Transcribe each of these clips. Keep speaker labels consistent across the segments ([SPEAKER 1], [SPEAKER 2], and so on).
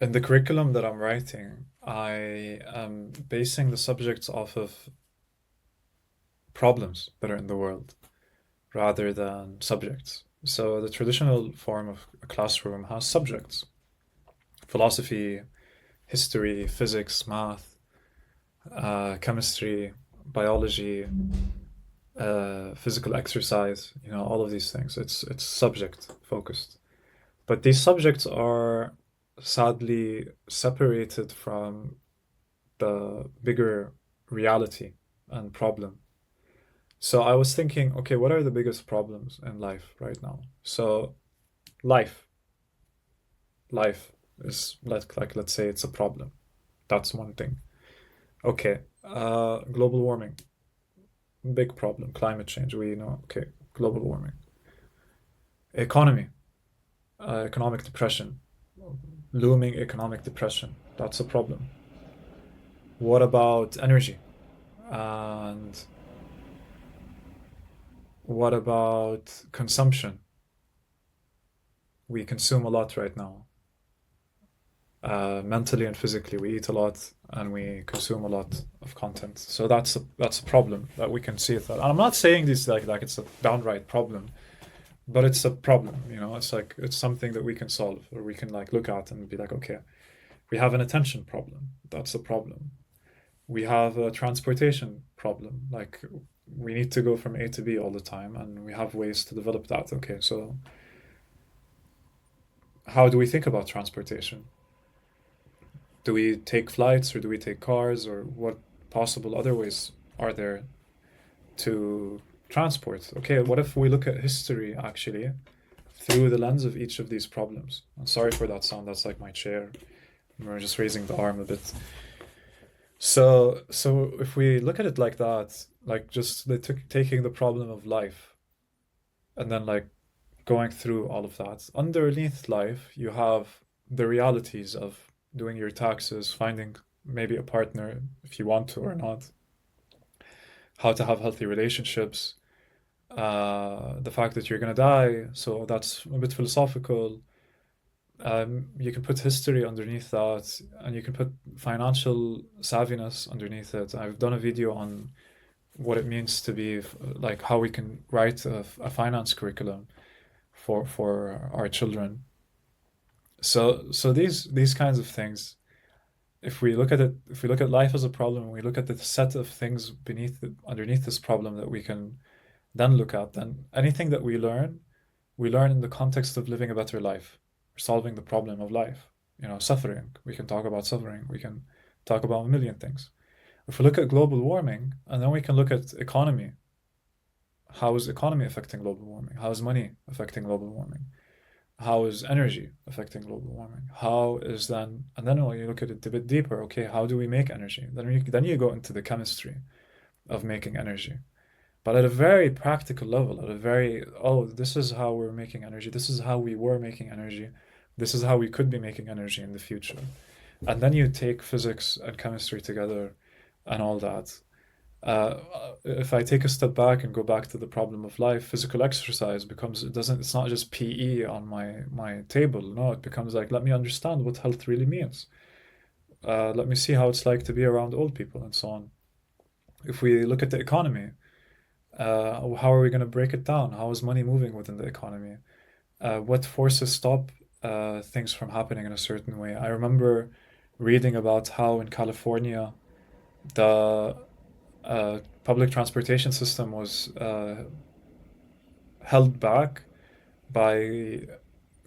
[SPEAKER 1] In the curriculum that I'm writing, I am basing the subjects off of problems that are in the world rather than subjects. So the traditional form of a classroom has subjects: philosophy, history, physics, math, chemistry, biology, physical exercise, all of these things. It's subject focused. But these subjects are sadly separated from the bigger reality and problem. So I was thinking, okay, what are the biggest problems in life right now? So life, life is like let's say it's a problem. That's one thing. Okay, global warming, big problem. Climate change, we know. Okay, global warming. Economy, economic depression, looming economic depression. That's a problem. What about energy? And what about consumption? We consume a lot right now. Mentally and physically, we eat a lot and we consume a lot of content. So that's a problem that we can see it. And I'm not saying this like it's a downright problem, but it's a problem. It's like it's something that we can solve, or we can like look at and be like, okay, we have an attention problem. That's a problem. We have a transportation problem. Like we need to go from A to B all the time, and we have ways to develop that. Okay, so how do we think about transportation? Do we take flights or do we take cars, or what possible other ways are there to transport? Okay, what if we look at history actually through the lens of each of these problems? I'm sorry for that sound, that's like my chair. We're just raising the arm a bit. So if we look at it like that, like just taking the problem of life and then like going through all of that, underneath life, you have the realities of doing your taxes, finding maybe a partner if you want to or not, how to have healthy relationships, the fact that you're gonna die. So that's a bit philosophical. You can put history underneath that, and you can put financial savviness underneath it. I've done a video on what it means to be like how we can write a finance curriculum for our children. So these kinds of things, if we look at it, if we look at life as a problem, and we look at the set of things underneath this problem that we can then look at, then anything that we learn in the context of living a better life, solving the problem of life. Suffering. We can talk about suffering. We can talk about a million things. If we look at global warming, and then we can look at economy. How is economy affecting global warming? How is money affecting global warming? How is energy affecting global warming? How is then, and then when you look at it a bit deeper, okay, how do we make energy? Then you go into the chemistry of making energy. But at a very practical level, this is how we're making energy. This is how we were making energy. This is how we could be making energy in the future. And then you take physics and chemistry together and all that. If I take a step back and go back to the problem of life, physical exercise it's not just PE on my table. No, it becomes like, let me understand what health really means. Let me see how it's like to be around old people and so on. If we look at the economy, how are we going to break it down? How is money moving within the economy? What forces stop things from happening in a certain way? I remember reading about how in California the public transportation system was held back by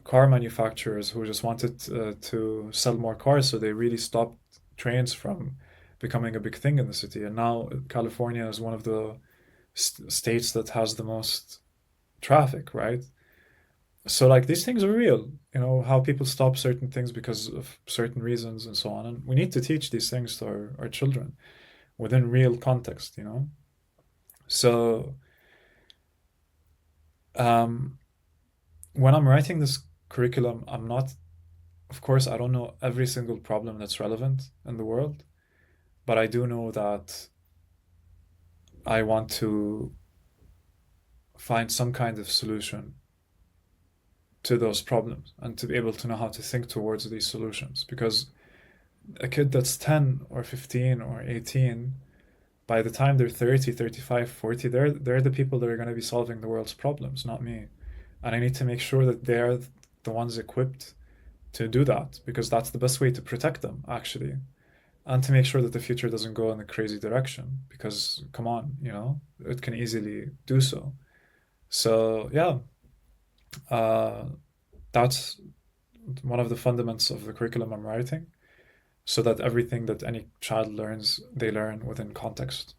[SPEAKER 1] car manufacturers who just wanted to sell more cars, so they really stopped trains from becoming a big thing in the city. And now California is one of the states that has the most traffic, right? So like these things are real, how people stop certain things because of certain reasons and so on. And we need to teach these things to our children within real context. So um, when I'm writing this curriculum, I'm not, of course, I don't know every single problem that's relevant in the world, but I do know that I want to find some kind of solution to those problems and to be able to know how to think towards these solutions. Because a kid that's 10 or 15 or 18, by the time they're 30, 35, 40, they're the people that are going to be solving the world's problems, not me. And I need to make sure that they're the ones equipped to do that, because that's the best way to protect them, actually. And to make sure that the future doesn't go in a crazy direction, because come on, it can easily do so. So, yeah, uh, that's one of the fundamentals of the curriculum I'm writing, so that everything that any child learns, they learn within context.